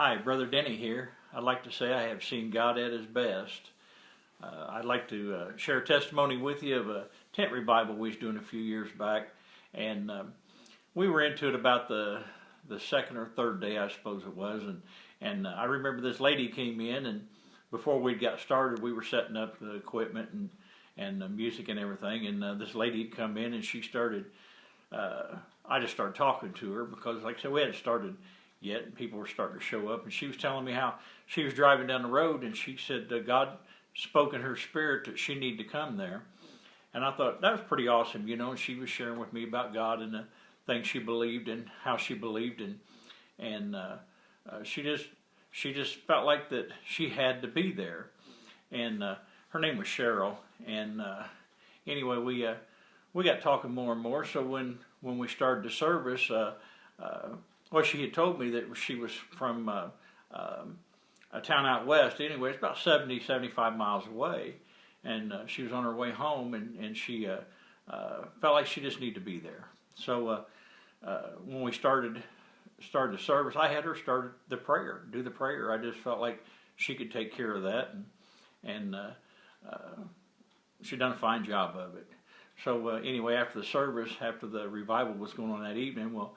Hi, Brother Denny here. I'd like to say I have seen God at His best. I'd like to share a testimony with you of a tent revival we was doing a few years back, and we were into it about the second or third day, I suppose it was, and I remember this lady came in, and before we got started, we were setting up the equipment and the music and everything, and this lady had come in, and she started. I just started talking to her because, like I said, we hadn't started yet, and people were starting to show up, and she was telling me how she was driving down the road, and she said God spoke in her spirit that she needed to come there. And I thought that was pretty awesome, and she was sharing with me about God and the things she believed and how she believed, and she just felt like that she had to be there. And her name was Cheryl, and anyway, we got talking more and more. So when we started the service, well, she had told me that she was from a town out west. Anyway, it's about 75 miles away, and she was on her way home, and she felt like she just needed to be there. So when we started the service, I had her start do the prayer. I just felt like she could take care of that, and she done a fine job of it. So anyway, after the service, after the revival was going on that evening, well,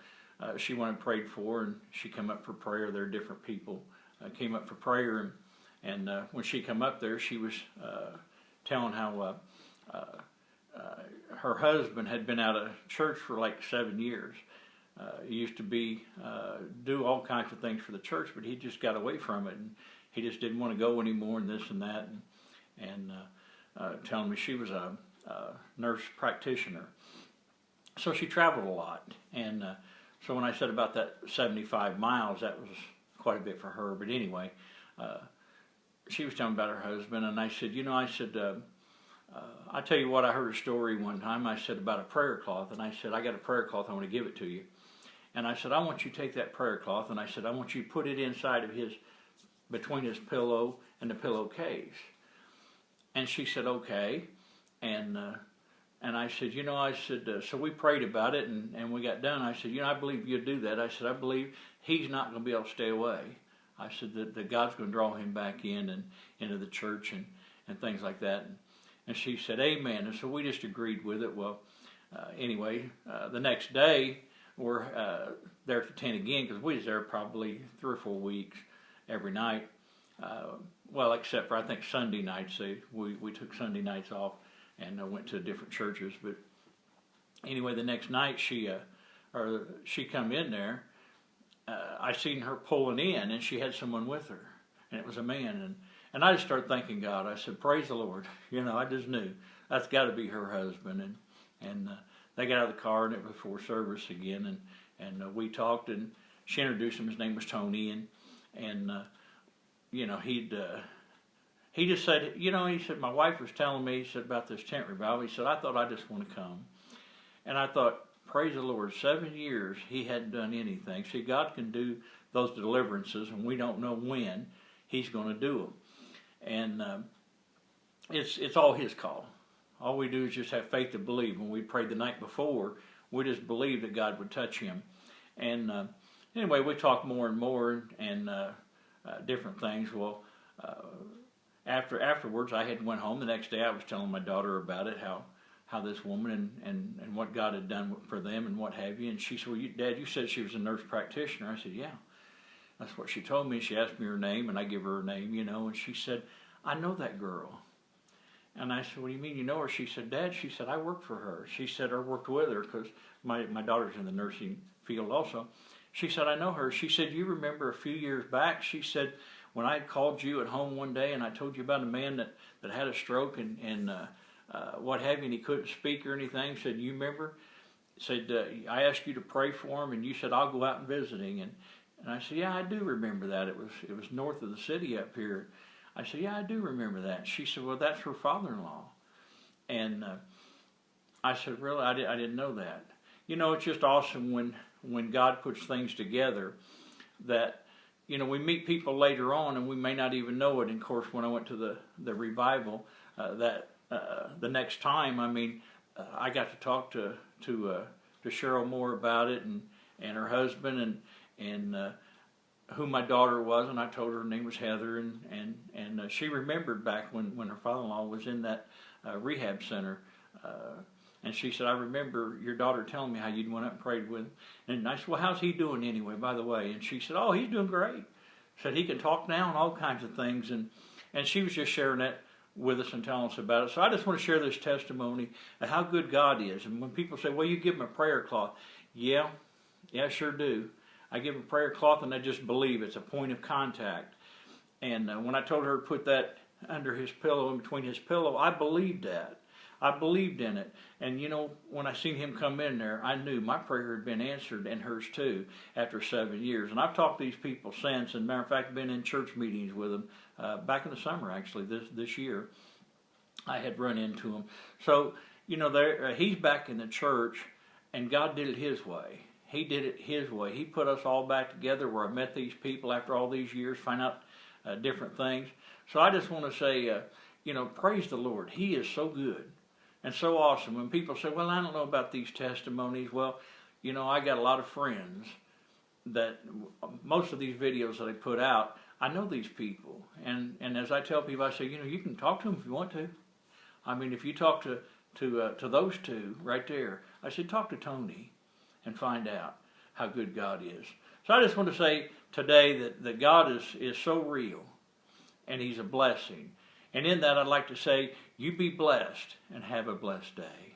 she wanted prayed for, and she came up for prayer. There are different people came up for prayer, and when she come up there, she was telling how her husband had been out of church for like 7 years. He used to do all kinds of things for the church, but he just got away from it, and he just didn't want to go anymore, and this and that, and telling me she was a nurse practitioner. So she traveled a lot, and so when I said about that 75 miles, that was quite a bit for her. But anyway, she was telling me about her husband, and I said, I tell you what, I heard a story one time. I said about a prayer cloth, and I said, I got a prayer cloth, I want to give it to you. And I said, I want you to take that prayer cloth, and I said, I want you to put it inside of between his pillow and the pillowcase. And she said, okay. And I said, so we prayed about it, and we got done. I said, I believe you'll do that. I said, I believe he's not going to be able to stay away. I said that God's going to draw him back in and into the church and things like that. And she said, amen. And so we just agreed with it. Well, anyway, the next day, we're there at the tent again, because we was there probably 3 or 4 weeks every night. Well, except for, I think, Sunday nights. We took Sunday nights off and went to different churches. But anyway, the next night she come in there. I seen her pulling in, and she had someone with her, and it was a man. And I just started thanking God. I said, praise the Lord. I just knew that's got to be her husband. And they got out of the car, and it was before service again. And we talked, and she introduced him. His name was Tony, and he just said, he said, my wife was telling me, he said, about this tent revival. He said, I thought I just want to come. And I thought, praise the Lord, 7 years he hadn't done anything. See, God can do those deliverances, and we don't know when he's going to do them. And it's all his call. All we do is just have faith to believe. When we prayed the night before, we just believed that God would touch him. And anyway, we talked more and more, and different things. Well, afterwards, I had went home. The next day, I was telling my daughter about it, how this woman and what God had done for them and what have you. And she said, well, Dad, you said she was a nurse practitioner. I said, yeah. That's what she told me. She asked me her name, and I give her her name, and she said, I know that girl. And I said, what do you mean you know her? She said, Dad, she said, I worked for her. She said, I worked with her, because my daughter's in the nursing field also. She said, I know her. She said, you remember a few years back, she said, when I called you at home one day and I told you about a man that had a stroke and what have you, and he couldn't speak or anything, said, you remember? Said, I asked you to pray for him, and you said, I'll go out and visit him. And I said, yeah, I do remember that. It was north of the city up here. I said, yeah, I do remember that. She said, well, that's her father-in-law. And I said, really? I didn't know that. It's just awesome when God puts things together that, we meet people later on, and we may not even know it. And of course, when I went to the revival, the next time, I got to talk to Cheryl more about it, and her husband, and who my daughter was, and I told her name was Heather, and she remembered back when her father-in-law was in that rehab center. And she said, I remember your daughter telling me how you'd went up and prayed with him. And I said, well, how's he doing anyway, by the way? And she said, oh, he's doing great. Said he can talk now and all kinds of things. And she was just sharing that with us and telling us about it. So I just want to share this testimony of how good God is. And when people say, well, you give him a prayer cloth. Yeah, I sure do. I give him a prayer cloth and I just believe it's a point of contact. And when I told her to put that under his pillow, in between his pillow, I believed that. I believed in it. And you know, when I seen him come in there, I knew my prayer had been answered, and hers too, after 7 years. And I've talked to these people since, and matter of fact, been in church meetings with them back in the summer, actually, this year. I had run into him. So, you know, he's back in the church, and God did it his way. He did it his way. He put us all back together where I met these people after all these years, find out different things. So I just want to say, you know, praise the Lord. He is so good. And so awesome. When people say, well, I don't know about these testimonies. Well, you know, I got a lot of friends that most of these videos that I put out, I know these people. And as I tell people, I say, you know, you can talk to them if you want to. I mean, if you talk to those two right there, I said, talk to Tony and find out how good God is. So I just want to say today that God is so real, and he's a blessing. And in that, I'd like to say, you be blessed and have a blessed day.